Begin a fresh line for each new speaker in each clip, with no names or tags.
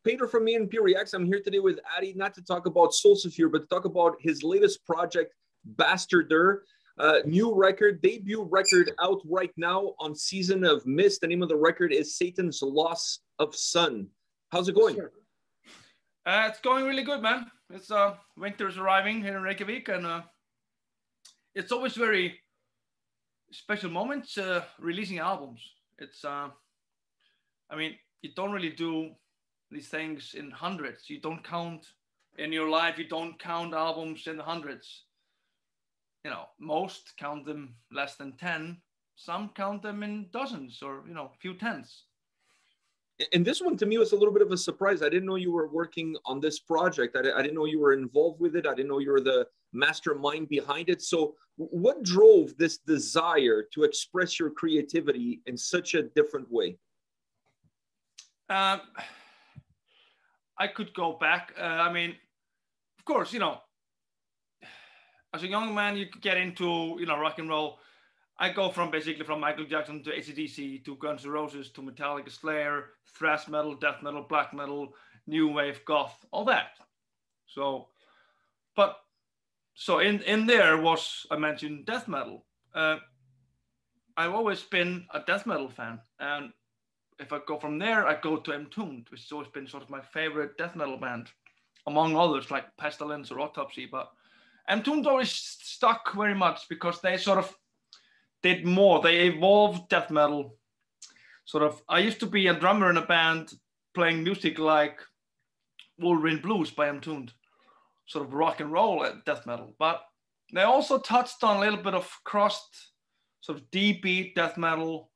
Peter from A&P-Reacts. I'm here today with Addi, not to talk about Solstafir, but to talk about his latest project, Bastarður. New record, debut record out right now on Season of Mist. The name of the record is Satan's Loss of Sun. How's it going?
Sure. It's going really good, man. It's winter's arriving here in Reykjavik, and it's always very special moments releasing albums. It's I mean, you don't really do these things in hundreds. You don't count in your life, you don't count albums in the hundreds. You know, most count them less than 10. Some count them in dozens or, you know, a few tens.
And this one to me was a little bit of a surprise. I didn't know you were working on this project. I didn't know you were involved with it. I didn't know you were the mastermind behind it. So what drove this desire to express your creativity in such a different way?
I could go back. I mean, of course, you know, as a young man, you could get into, you know, rock and roll. I go from basically from Michael Jackson to AC/DC to Guns N' Roses to Metallica, Slayer, thrash metal, death metal, black metal, new wave, goth, all that. So in there was, I mentioned death metal. I've always been a death metal fan, and if I go from there, I go to Entombed, which has always been sort of my favorite death metal band, among others like Pestilence or Autopsy. But Entombed always stuck very much because they sort of did more. They evolved death metal. Sort of, I used to be a drummer in a band playing music like Wolverine Blues by Entombed, sort of rock and roll death metal. But they also touched on a little bit of crust, sort of deep beat death metal.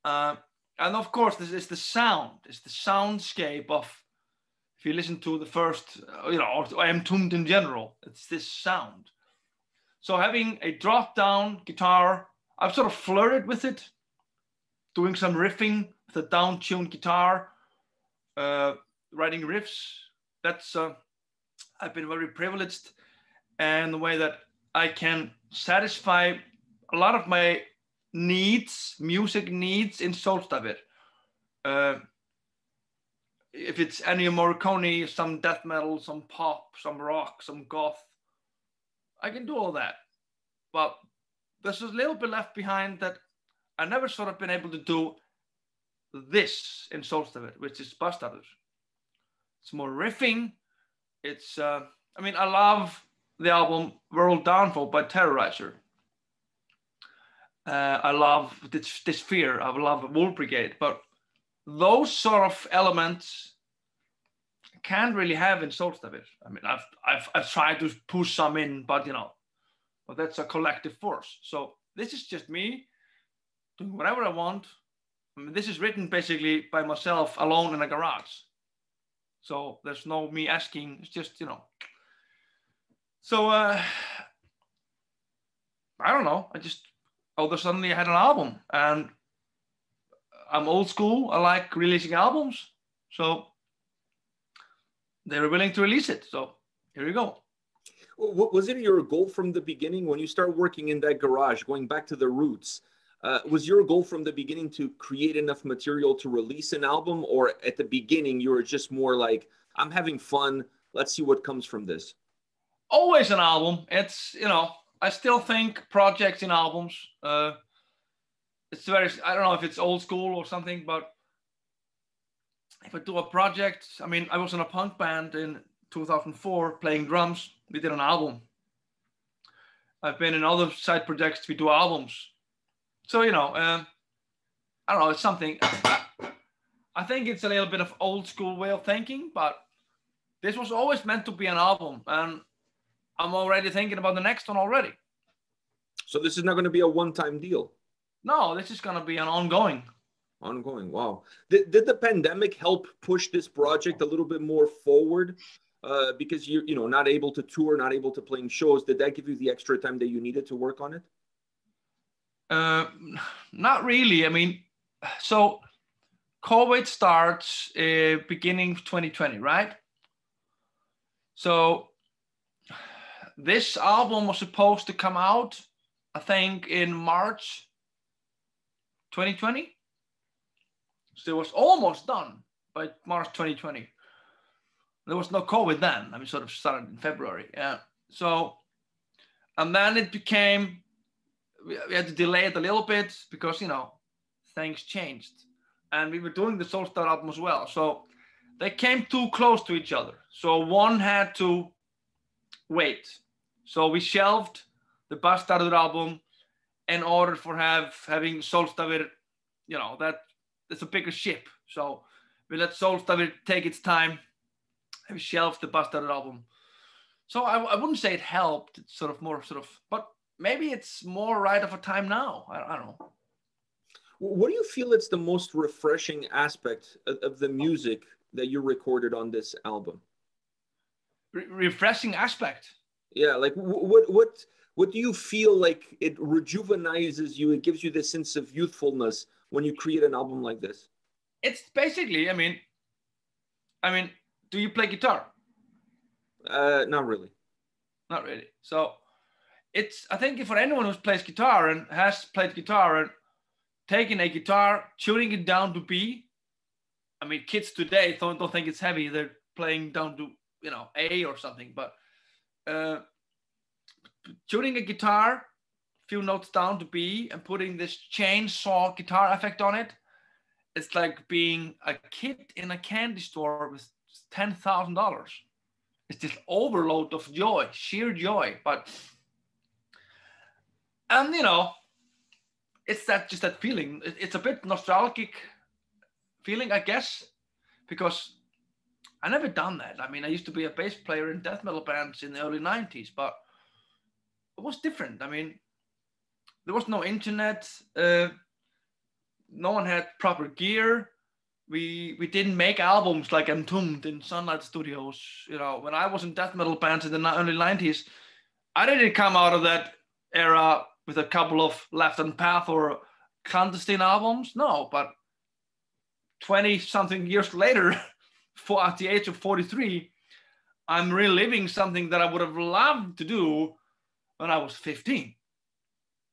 And of course, this is the sound. It's the soundscape of, if you listen to the first, you know, or Entombed in general, it's this sound. So having a drop down guitar, I've sort of flirted with it, doing some riffing with a down-tuned guitar, writing riffs. That's, I've been very privileged in the way that I can satisfy a lot of my needs, music needs in Solstafir. If it's Ennio Morricone, some death metal, some pop, some rock, some goth, I can do all that. But there's a little bit left behind that I never sort of been able to do this in Solstafir, which is Bastarður. It's more riffing. It's, I mean, I love the album World Downfall by Terrorizer. I love this Fear. I love Wolf Brigade, but those sort of elements I can't really have in Solstafir. I mean, I've tried to push some in, but you know, but that's a collective force. So this is just me doing whatever I want. I mean, this is written basically by myself alone in a garage. So there's no me asking. It's just, you know. So I don't know. All of a sudden I had an album, and I'm old school. I like releasing albums. So they were willing to release it. So here we go.
Was it your goal from the beginning when you start working in that garage, going back to the roots? Was your goal from the beginning to create enough material to release an album, or at the beginning you were just more like, I'm having fun, let's see what comes from this?
Always an album. It's, you know, I still think projects in albums. It's very, I don't know if it's old school or something, but if I do a project, I mean, I was in a punk band in 2004 playing drums. We did an album. I've been in other side projects. We do albums. So, you know, I don't know, it's something. I think it's a little bit of old school way of thinking, but this was always meant to be an album. And I'm already thinking about the next one already.
So this is not going to be a one-time deal?
No, this is going to be an ongoing.
Ongoing, wow. Did the pandemic help push this project a little bit more forward? Because you know, not able to tour, not able to play in shows, did that give you the extra time that you needed to work on it?
Not really. I mean, so COVID starts beginning of 2020, right? So this album was supposed to come out, I think, in March 2020. So it was almost done by March 2020. There was no COVID then. I mean, sort of started in February. Yeah. So, and then it became, we had to delay it a little bit because, you know, things changed. And we were doing the Soulstar album as well. So they came too close to each other. So one had to wait. So we shelved the Bastarður album in order for having Soulstar, you know, that it's a bigger ship. So we let Soulstar take its time. And we shelved the Bastarður album. So I wouldn't say it helped. It's sort of more sort of, but maybe it's more right of a time now. I don't know.
What do you feel it's the most refreshing aspect of the music that you recorded on this album?
Refreshing aspect?
Yeah, like what do you feel like it rejuvenizes you? It gives you this sense of youthfulness when you create an album like this?
It's basically, I mean, do you play guitar?
Not really.
Not really. So it's, I think for anyone who plays guitar and has played guitar and taking a guitar, tuning it down to B. I mean, kids today don't think it's heavy. They're playing down to, you know, A or something. But tuning a guitar, few notes down to B, and putting this chainsaw guitar effect on it, it's like being a kid in a candy store with $10,000. It's this overload of joy, sheer joy. But, and you know, it's just that feeling. It's a bit nostalgic feeling, I guess, because I never done that. I mean, I used to be a bass player in death metal bands in the early 90s, but it was different. I mean, there was no internet. No one had proper gear. We didn't make albums like Entombed in Sunlight Studios. You know, when I was in death metal bands in the early 90s, I didn't come out of that era with a couple of Left on Path or clandestine albums. No, but 20 something years later, at the age of 43, I'm reliving something that I would have loved to do when I was 15.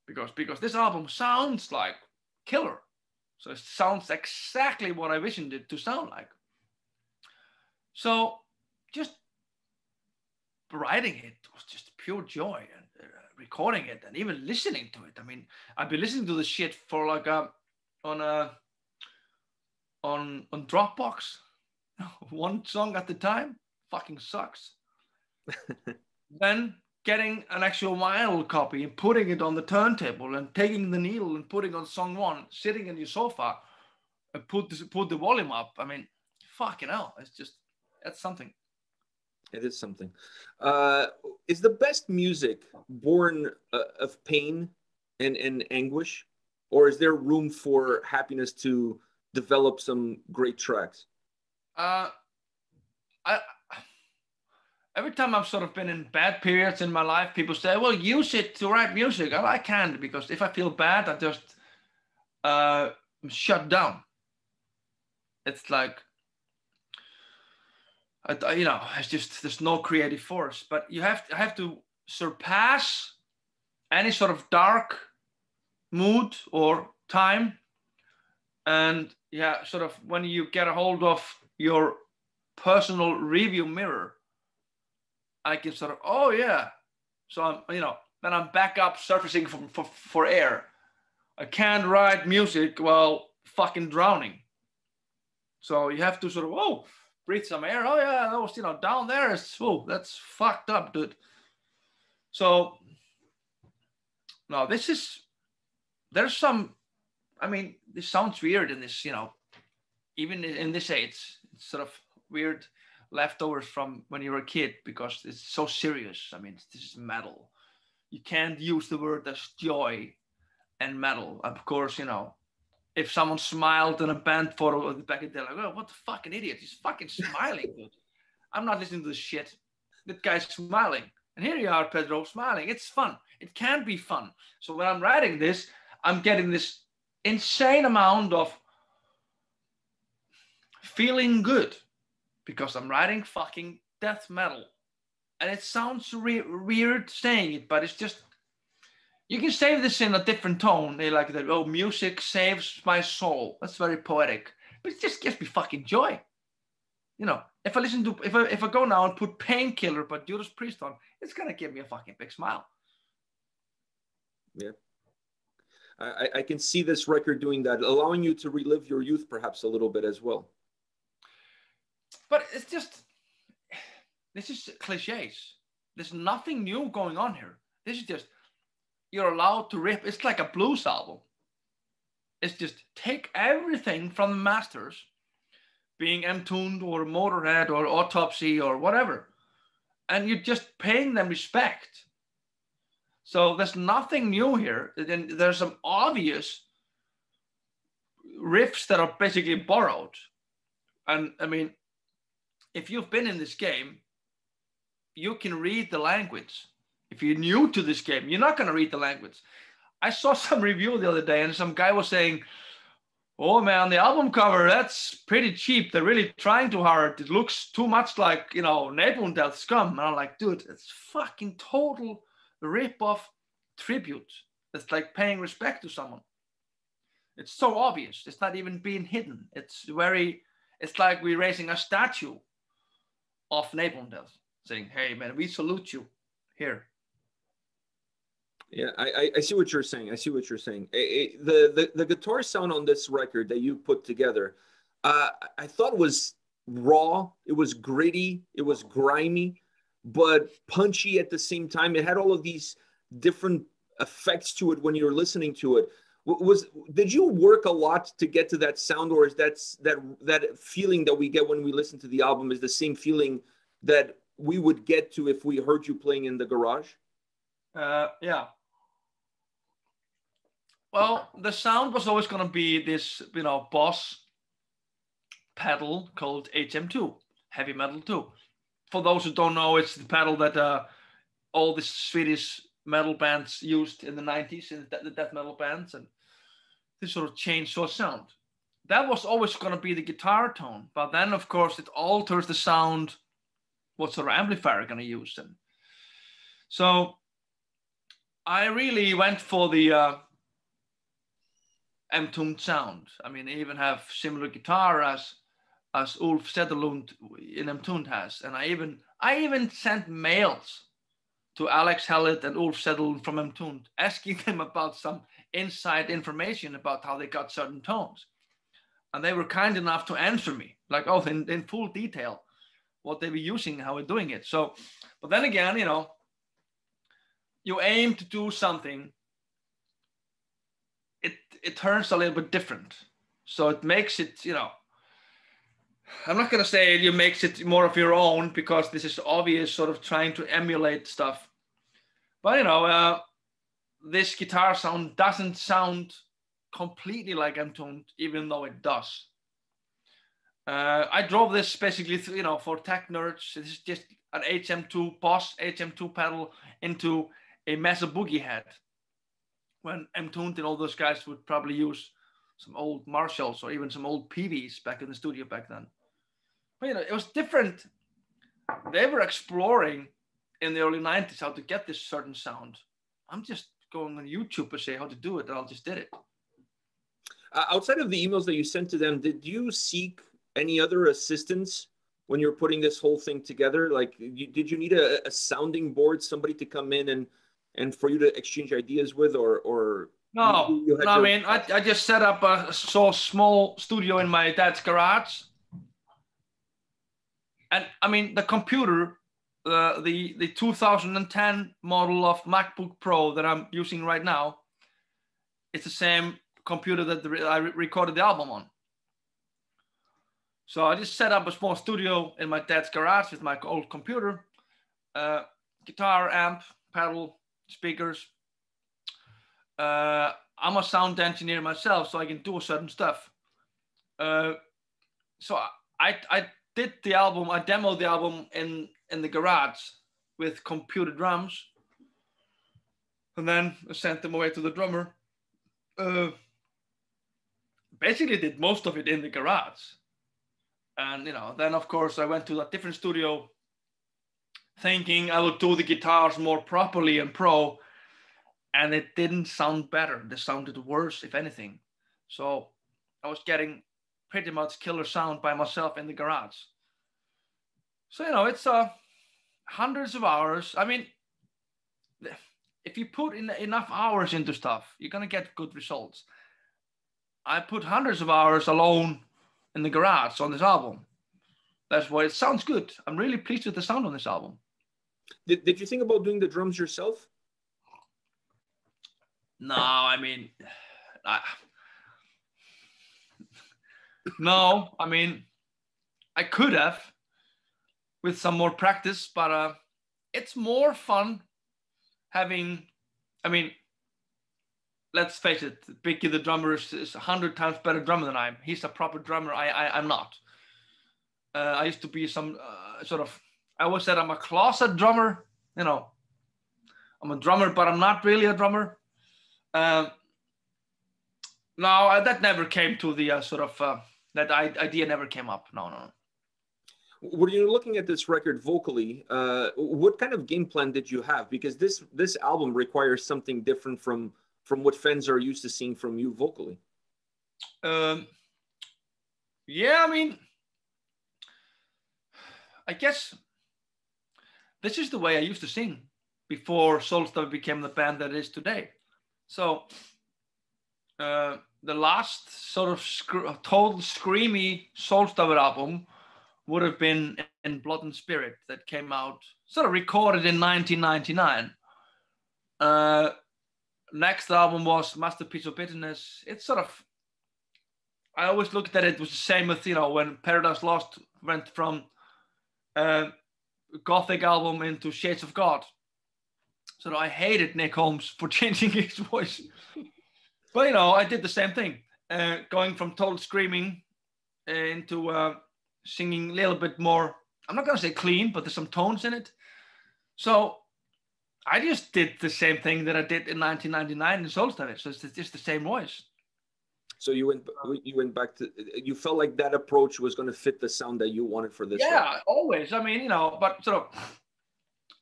Because this album sounds like killer. So it sounds exactly what I envisioned it to sound like. So just writing it was just pure joy, and recording it and even listening to it. I mean, I've been listening to the shit for like on Dropbox, one song at the time. Fucking sucks. Then getting an actual vinyl copy and putting it on the turntable and taking the needle and putting on song one, sitting in your sofa and put the volume up. I mean, fucking hell, that's something.
It is something. Is the best music born of pain and anguish, or is there room for happiness to develop some great tracks?
Every time I've sort of been in bad periods in my life, people say, well, use it to write music. I can't, because if I feel bad, I just shut down. It's like, you know, it's just, there's no creative force. But I have to surpass any sort of dark mood or time. And yeah, sort of when you get a hold of your personal review mirror, I can sort of, oh yeah. So I'm, you know, then I'm back up surfacing for air. I can't write music while fucking drowning. So you have to sort of, oh, breathe some air. Oh yeah, that was, you know, down there is, oh, that's fucked up, dude. So, no, there's some, I mean, this sounds weird in this, you know, even in this age, it's sort of weird leftovers from when you were a kid, because it's so serious. I mean, this is metal. You can't use the word as joy and metal. Of course, you know, if someone smiled in a band photo back in the day, like, oh, what the fucking idiot, he's fucking smiling, dude. I'm not listening to this shit. That guy's smiling. And here you are, Pedro, smiling. It's fun. It can be fun. So when I'm writing this, I'm getting this insane amount of feeling good, because I'm writing fucking death metal. And it sounds weird saying it, but it's just, you can say this in a different tone. They like that, oh, music saves my soul. That's very poetic. But it just gives me fucking joy. you know, if I listen to, if I go now and put Painkiller by Judas Priest on, it's gonna give me a fucking big smile.
Yeah. I can see this record doing that, allowing you to relive your youth perhaps a little bit as well.
But it's just, this is cliches. There's nothing new going on here. This is just, you're allowed to rip. It's like a blues album. It's just take everything from the masters, being M-Tuned or Motorhead or Autopsy or whatever, and you're just paying them respect. So there's nothing new here. And there's some obvious riffs that are basically borrowed. And I mean, if you've been in this game, you can read the language. If you're new to this game, you're not going to read the language. I saw some review the other day and some guy was saying, oh man, the album cover, that's pretty cheap. They're really trying too hard. It looks too much like, you know, Napalm Death Scum. And I'm like, dude, it's fucking total rip-off tribute. It's like paying respect to someone. It's so obvious. It's not even being hidden. It's like we're raising a statue of Napalm Death, saying, hey man, we salute you here.
Yeah, I see what you're saying. I see what you're saying. The guitar sound on this record that you put together, I thought was raw. It was gritty. It was grimy, but punchy at the same time. It had all of these different effects to it when you're listening to it. Did you work a lot to get to that sound, or is that feeling that we get when we listen to the album is the same feeling that we would get to if we heard you playing in the garage?
Yeah. Well, the sound was always going to be this, you know, Boss pedal called HM2, Heavy Metal 2. For those who don't know, it's the pedal that all the Swedish metal bands used in the 90s, in the death metal bands, and this sort of chainsaw sound. That was always going to be the guitar tone, but then, of course, it alters the sound, what sort of amplifier you're going to use. And so I really went for the M-tuned sound. I mean, I even have similar guitar as Ulf Sederlund in M-tuned has. And I even sent mails to Alex Hallett and Ulf Sederlund from M-tuned, asking them about some inside information about how they got certain tones. And they were kind enough to answer me, like, oh, in full detail, what they were using, how we're doing it. So, but then again, you know, you aim to do something, it turns a little bit different. So it makes it, you know, I'm not going to say it makes it more of your own, because this is obvious sort of trying to emulate stuff. But, you know, this guitar sound doesn't sound completely like M-tuned, even though it does. I drove this basically, you know, for tech nerds. This is just an HM2 Boss HM2 pedal into a Mesa Boogie head. When M-tuned and all those guys would probably use some old Marshalls or even some old PVs back in the studio back then. But, you know, it was different. They were exploring in the early 90s how to get this certain sound. I'm just going on YouTube and say how to do it, and I just did it.
Outside of the emails that you sent to them, did you seek any other assistance when you're putting this whole thing together? Like, did you need a sounding board, somebody to come in and for you to exchange ideas with, or
no? I mean, I just set up a small studio in my dad's garage, and I mean the computer, the 2010 model of MacBook Pro that I'm using right now, it's the same computer that I recorded the album on. So I just set up a small studio in my dad's garage with my old computer, guitar, amp, pedal, speakers. I'm a sound engineer myself, so I can do certain stuff. So I did the album, I demoed the album in the garage with computer drums, and then I sent them away to the drummer. Basically did most of it in the garage. And, you know, then of course I went to a different studio thinking I would do the guitars more properly and pro, and it didn't sound better. They sounded worse, if anything. So I was getting pretty much killer sound by myself in the garage. So, it's hundreds of hours. I mean, if you put in enough hours into stuff, you're going to get good results. I put hundreds of hours alone in the garage on this album. That's why it sounds good. I'm really pleased with the sound on this album.
Did you think about doing the drums yourself?
No, I mean, no, I mean, I could have with some more practice, but it's more fun having, I mean, let's face it, Bicky the drummer is 100 times better drummer than I am. He's a proper drummer. I'm not. I used to be some I always said I'm a closet drummer. I'm a drummer, but I'm not really a drummer. No, that never came to the that idea never came up. No.
When you're looking at this record vocally, what kind of game plan did you have? Because this album requires something different from what fans are used to seeing from you vocally.
Yeah, I mean, I guess this is the way I used to sing before Solstafir became the band that it is today. So the last sort of total screamy Solstafir album would have been In Blood and Spirit, that came out, sort of recorded in 1999. Next album was Masterpiece of Bitterness. It's sort of, I always looked at it was the same with, when Paradise Lost went from Gothic album into Shades of God. So I hated Nick Holmes for changing his voice. But, I did the same thing, going from total screaming into singing a little bit more, I'm not going to say clean, but there's some tones in it. So I just did the same thing that I did in 1999 in Solstafir. So it's just the same voice.
So you went back to, you felt like that approach was going to fit the sound that you wanted for this.
Yeah, record. Always. I mean, but sort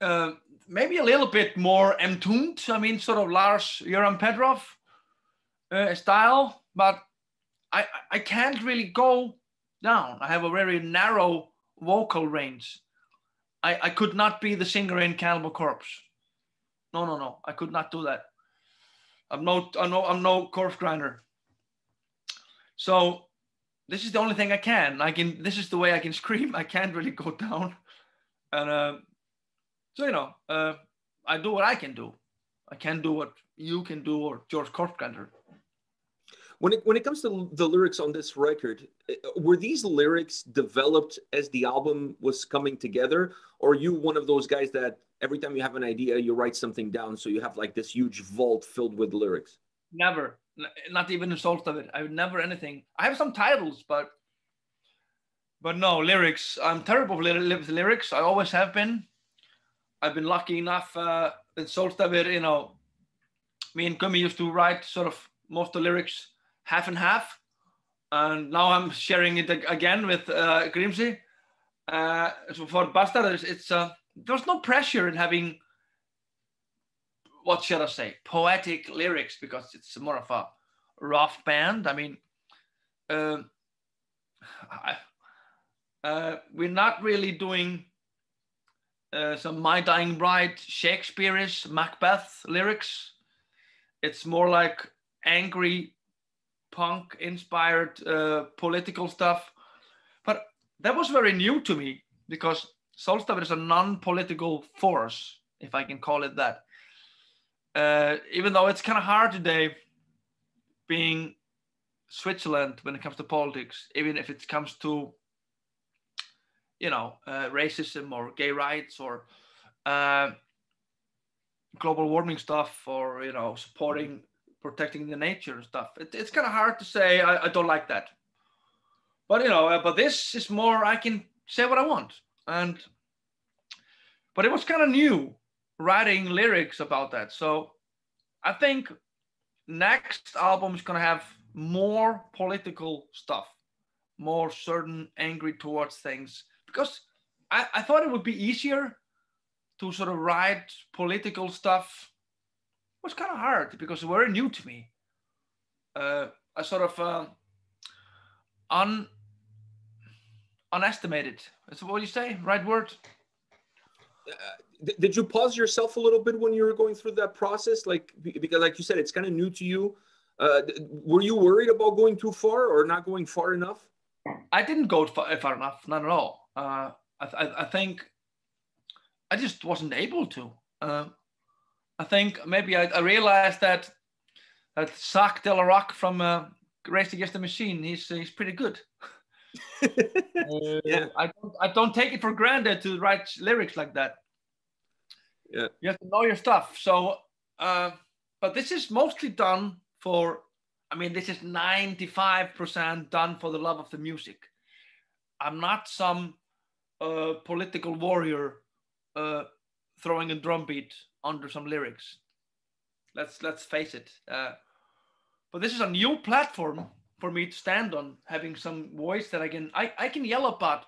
of maybe a little bit more entombed. I mean, sort of Lars Göran Petrov style, but I can't really go down. I have a very narrow vocal range. I could not be the singer in Cannibal Corpse. No. I could not do that. I'm no corpse grinder. So this is the only thing I can. This is the way I can scream. I can't really go down. And I do what I can do. I can't do what you can do or George Corpsegrinder.
When it comes to the lyrics on this record, were these lyrics developed as the album was coming together, or are you one of those guys that every time you have an idea, you write something down, so you have like this huge vault filled with lyrics?
Never, not even in Solstafir. I would never anything. I have some titles, but no lyrics. I'm terrible with lyrics. I always have been. I've been lucky enough in Solstafir. Me and Gummi used to write sort of most of the lyrics half and half, and now I'm sharing it again with Grímsi. So for Bastarður, it's there's no pressure in having, what should I say, poetic lyrics, because it's more of a rough band. I mean, we're not really doing some My Dying Bride, Shakespeare-ish, Macbeth lyrics. It's more like angry, punk-inspired political stuff. But that was very new to me, because Solstafir is a non-political force, if I can call it that. Even though it's kind of hard today being Switzerland when it comes to politics, even if it comes to, racism or gay rights or global warming stuff, or, protecting the nature and stuff. It's kind of hard to say I don't like that. But, but this is more, I can say what I want. But it was kind of new writing lyrics about that. So I think next album is going to have more political stuff, more certain angry towards things, because I thought it would be easier to sort of write political stuff. It was kind of hard because it was very new to me. I sort of unestimated. That's what you say, right word?
Did you pause yourself a little bit when you were going through that process? Like, because like you said, it's kind of new to you. Were you worried about going too far or not going far enough?
I didn't go far enough, not at all. I think I just wasn't able to. I think maybe I realized that Zach De La Rock from Race Against the Machine, he's pretty good.
Yeah.
I don't take it for granted to write lyrics like that.
Yeah.
You have to know your stuff. So, but this is mostly done for, I mean, this is 95% done for the love of the music. I'm not some political warrior throwing a drum beat under some lyrics. Let's face it. But this is a new platform for me to stand on, having some voice that I can yell about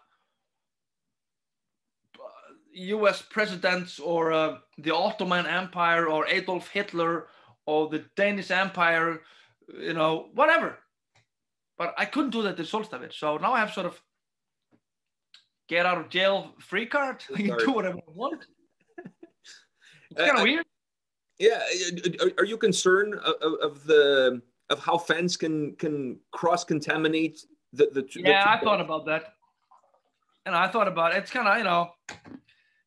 U.S. presidents or the Ottoman Empire or Adolf Hitler or the Danish Empire, you know, whatever. But I couldn't do that to Solstavit. So now I have sort of get out of jail free card. I can do whatever I want. It's kind of weird.
Yeah. Are you concerned of how fans can cross contaminate
Yeah, I thought about that. And I thought about it. It's kind of, you know,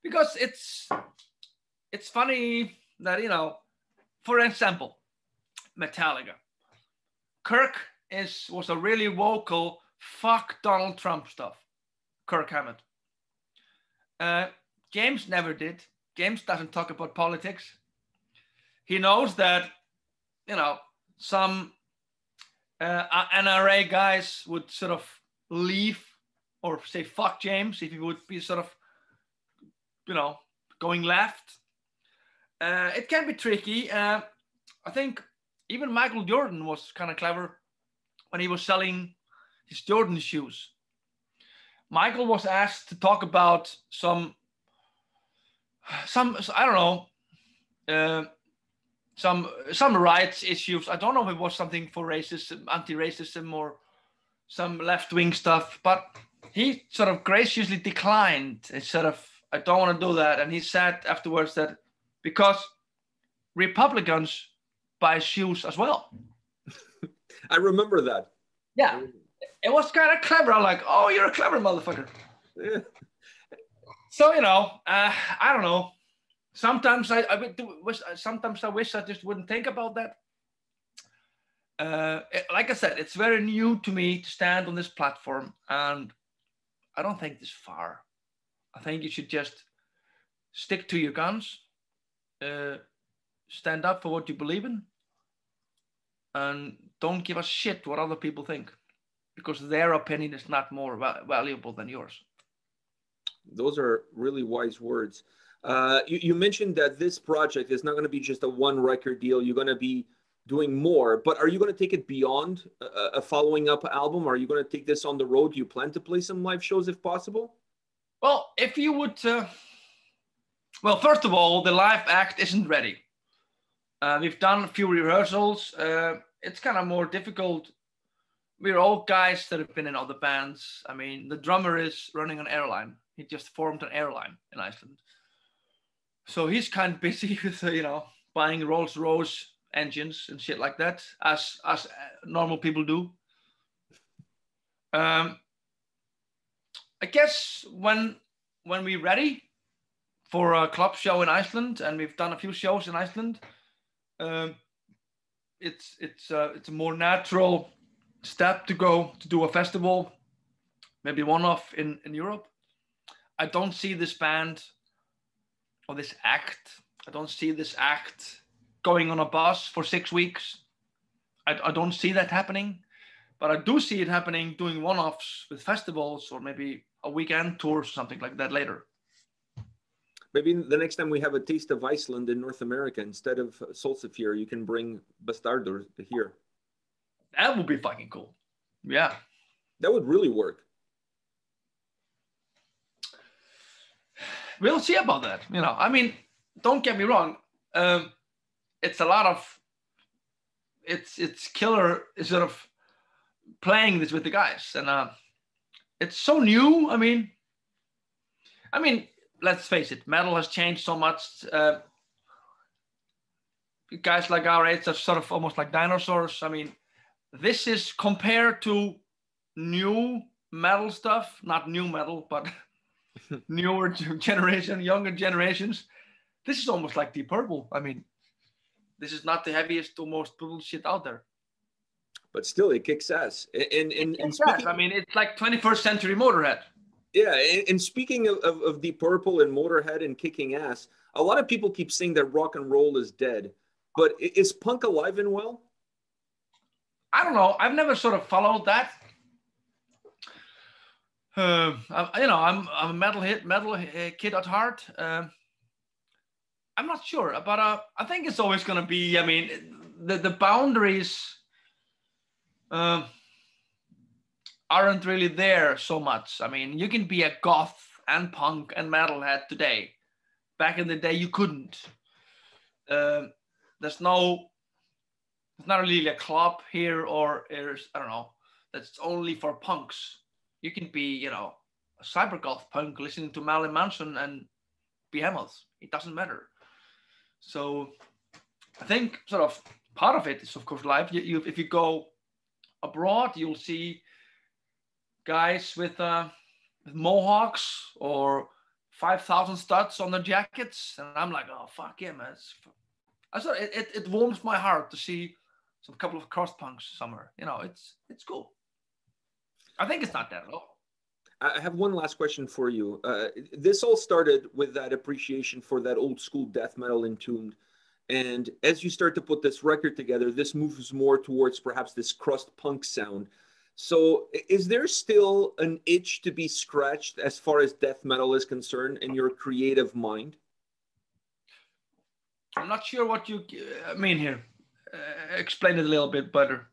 because it's funny that, you know, for example, Metallica. Kirk was a really vocal fuck Donald Trump stuff. Kirk Hammett. James never did. James doesn't talk about politics. He knows that, you know, some NRA guys would sort of leave or say fuck James if he would be sort of, you know, going left. It can be tricky. I think even Michael Jordan was kind of clever when he was selling his Jordan shoes. Michael was asked to talk about some I don't know, some rights issues. I don't know if it was something for racism, anti-racism, or some left-wing stuff, but he sort of graciously declined. Instead of, I don't want to do that. And he said afterwards that because Republicans buy shoes as well.
I remember that.
Yeah, it was kind of clever. I'm like, oh, you're a clever motherfucker.
Yeah.
So, you know, I don't know. Sometimes sometimes I wish I just wouldn't think about that. Like I said, it's very new to me to stand on this platform, and I don't think this far. I think you should just stick to your guns, stand up for what you believe in, and don't give a shit what other people think, because their opinion is not more valuable than yours.
Those are really wise words. You mentioned that this project is not going to be just a one record deal. You're going to be doing more, but are you going to take it beyond a following up album? Are you going to take this on the road? Do you plan to play some live shows if possible?
Well, if you would, well, first of all, the live act isn't ready. We've done a few rehearsals. It's kind of more difficult. We're all guys that have been in other bands. I mean, the drummer is running an airline. He just formed an airline in Iceland. So he's kind of busy with, you know, buying Rolls-Royce engines and shit like that, as normal people do. I guess when we're ready for a club show in Iceland, and we've done a few shows in Iceland, it's a more natural step to go to do a festival, maybe one-off in Europe. I don't see this band or this act. I don't see this act going on a bus for 6 weeks. I don't see that happening, but I do see it happening doing one-offs with festivals or maybe a weekend tour or something like that later.
Maybe the next time we have a taste of Iceland in North America, instead of Solstafir, you can bring Bastarður here.
That would be fucking cool. Yeah.
That would really work.
We'll see about that. You know, I mean, don't get me wrong. It's a lot of, it's killer sort of playing this with the guys. And it's so new. I mean, let's face it, metal has changed so much. Guys like our age are sort of almost like dinosaurs. I mean, this is compared to new metal stuff, not new metal, but newer generation, younger generations. This is almost like Deep Purple. I mean, this is not the heaviest or most brutal shit out there.
But still, it kicks ass. And speaking,
I mean, it's like 21st century Motorhead.
Yeah, and speaking of Deep Purple and Motorhead and kicking ass, a lot of people keep saying that rock and roll is dead. But is punk alive and well?
I don't know. I've never sort of followed that. I'm a metal kid at heart. I'm not sure, but I think it's always going to be. I mean, the boundaries aren't really there so much. I mean, you can be a goth and punk and metalhead today. Back in the day, you couldn't. There's not really a club here, or I don't know, that's only for punks. You can be, a cybergoth punk listening to Marilyn Manson and Behemoth. It doesn't matter. So I think sort of part of it is, of course, life. If you go abroad, you'll see guys with mohawks or 5,000 studs on their jackets, and I'm like, oh fuck yeah, man! It warms my heart to see some couple of cross punks somewhere. It's cool. I think it's not that at all.
I have one last question for you. This all started with that appreciation for that old school death metal Entombed. And as you start to put this record together, this moves more towards perhaps this crust punk sound. So is there still an itch to be scratched as far as death metal is concerned in your creative mind?
I'm not sure what you mean here. Explain it a little bit better.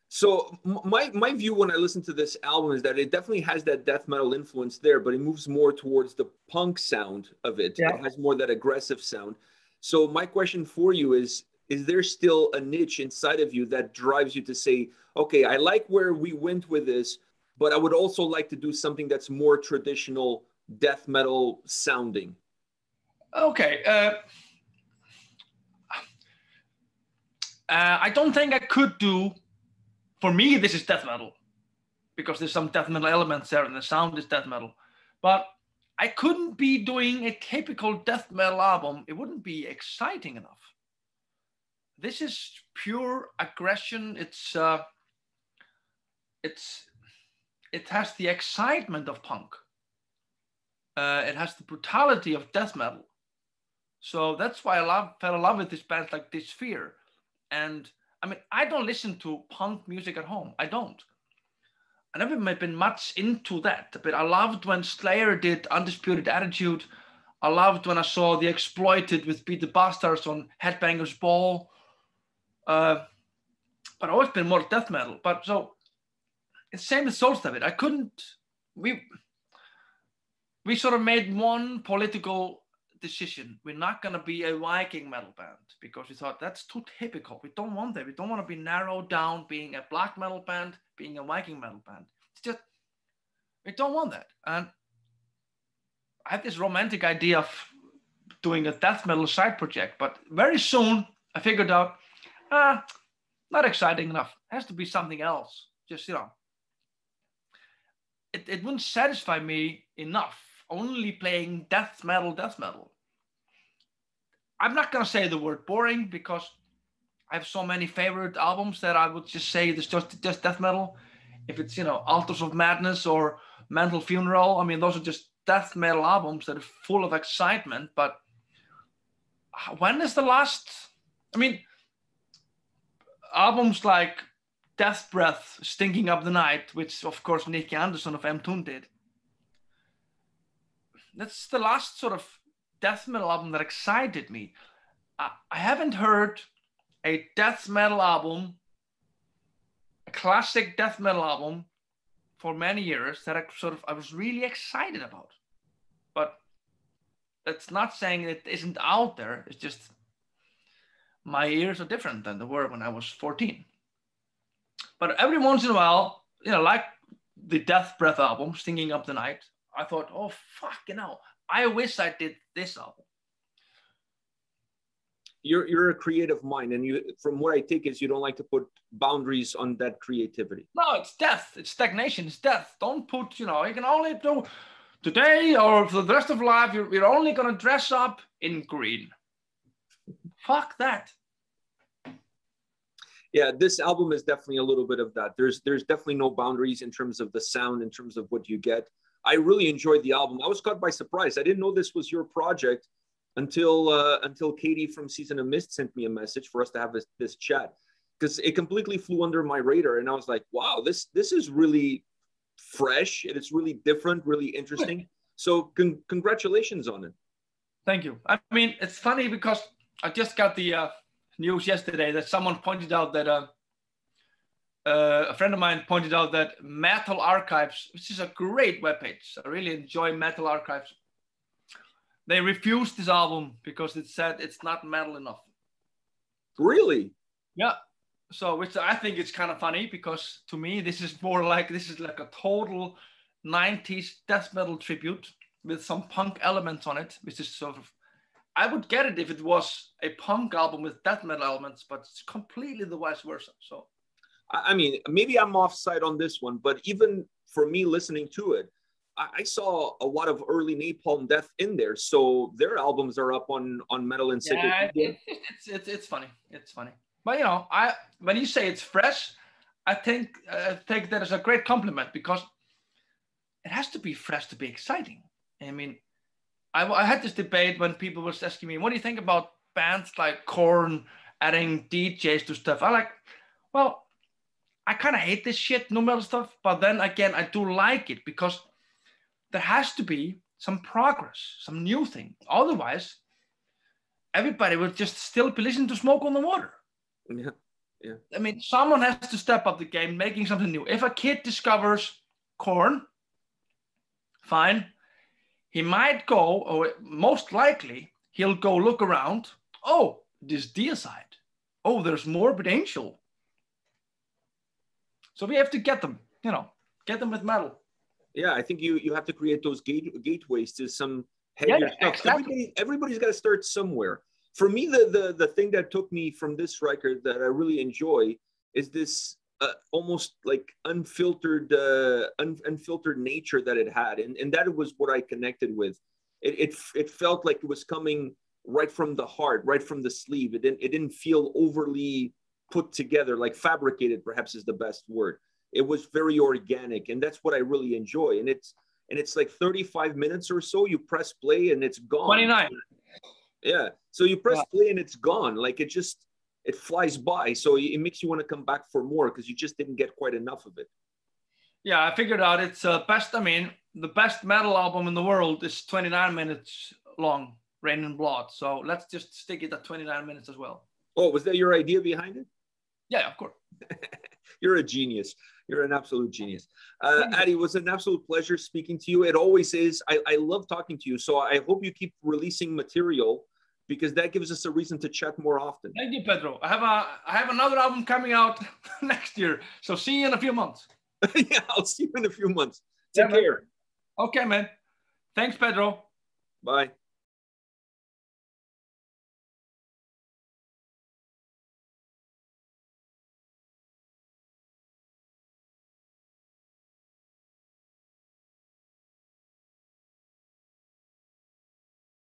So my view when I listen to this album is that it definitely has that death metal influence there, but it moves more towards the punk sound of it. Yeah. It has more that aggressive sound. So my question for you is there still a niche inside of you that drives you to say, okay, I like where we went with this, but I would also like to do something that's more traditional death metal sounding?
Okay. I don't think I could do. For me, this is death metal because there's some death metal elements there and the sound is death metal. But I couldn't be doing a typical death metal album. It wouldn't be exciting enough. This is pure aggression. It has the excitement of punk. It has the brutality of death metal. So that's why I fell in love with this band like this Sphere. And I mean, I don't listen to punk music at home. I don't. I never been much into that, but I loved when Slayer did Undisputed Attitude. I loved when I saw The Exploited with Beat the Bastards on Headbangers Ball. But I've always been more death metal. But so it's same with Soulstabit. I couldn't. We sort of made one political decision. We're not going to be a Viking metal band because we thought that's too typical. We don't want that. We don't want to be narrowed down being a black metal band, being a Viking metal band. It's just, we don't want that. And I had this romantic idea of doing a death metal side project, but very soon I figured out, not exciting enough. It has to be something else. Just, it wouldn't satisfy me enough only playing death metal. I'm not going to say the word boring because I have so many favorite albums that I would just say it's just death metal. If it's, Altars of Madness or Mental Funeral, I mean, those are just death metal albums that are full of excitement. But when is the last, albums like Death Breath, Stinking Up the Night, which of course Nicky Anderson of M-Tune did. That's the last sort of death metal album that excited me. I haven't heard a death metal album, a classic death metal album for many years that I was really excited about. But that's not saying it isn't out there. It's just my ears are different than they were when I was 14. But every once in a while, like the Death Breath album, Stinging Up the Night, I thought, oh, fucking hell, I wish I did this album.
You're a creative mind, and you, from what I take, is you don't like to put boundaries on that creativity.
No, it's death. It's stagnation. It's death. Don't put, you know, you can only do today or for the rest of life, you're only going to dress up in green. Fuck that.
Yeah, this album is definitely a little bit of that. There's definitely no boundaries in terms of the sound, in terms of what you get. I really enjoyed the album. I was caught by surprise. I didn't know this was your project until Katie from Season of Mist sent me a message for us to have this chat, because it completely flew under my radar, and I was like, wow, this is really fresh, and it's really different, really interesting. So congratulations on it.
Thank you. I mean, it's funny because I just got the news yesterday that someone pointed out that a friend of mine pointed out that Metal Archives, which is a great webpage, I really enjoy Metal Archives, they refused this album because it said it's not metal enough.
Really?
Yeah. So, which I think is kind of funny, because to me, this is like a total 90s death metal tribute with some punk elements on it, which is sort of, I would get it if it was a punk album with death metal elements, but it's completely the vice versa. So,
I mean, maybe I'm offside on this one, but even for me listening to it, I saw a lot of early Napalm Death in there, so their albums are up on Metal Encyclopedia.
Yeah, it's funny. It's funny, but you know, when you say it's fresh, I take that as a great compliment, because it has to be fresh to be exciting. I mean, I had this debate when people were asking me, "What do you think about bands like Korn adding DJs to stuff?" I'm like, well, I kind of hate this shit, nu metal stuff, but then again, I do like it because there has to be some progress, some new thing. Otherwise, everybody will just still be listening to Smoke on the Water.
Yeah, yeah.
I mean, someone has to step up the game, making something new. If a kid discovers Korn, fine. He might go, or most likely, he'll go look around. Oh, this Deicide. Oh, there's Morbid Angel. So we have to get them, you know, get them with metal.
Yeah, I think you have to create those gateways to some heavier stuff. Exactly. Everybody's got to start somewhere. For me, the thing that took me from this record that I really enjoy is this almost like unfiltered nature that it had, and that was what I connected with. It felt like it was coming right from the heart, right from the sleeve. It didn't feel overly put together, like fabricated, perhaps is the best word. It was very organic, and that's what I really enjoy. And it's like 35 minutes or so. You press play and it's gone.
29.
Yeah. So you press play and it's gone. Like it flies by. So it makes you want to come back for more because you just didn't get quite enough of it.
Yeah, I figured out it's best. I mean, the best metal album in the world is 29 minutes long, Rain and Blood. So let's just stick it at 29 minutes as well. Oh,
was that your idea behind it?
Yeah, of course.
You're a genius. You're an absolute genius. Addi, it was an absolute pleasure speaking to you. It always is. I love talking to you. So I hope you keep releasing material, because that gives us a reason to chat more often.
Thank you, Pedro. I have another album coming out next year. So see you in a few months.
Yeah, I'll see you in a few months. Take care.
Okay, man. Thanks, Pedro.
Bye.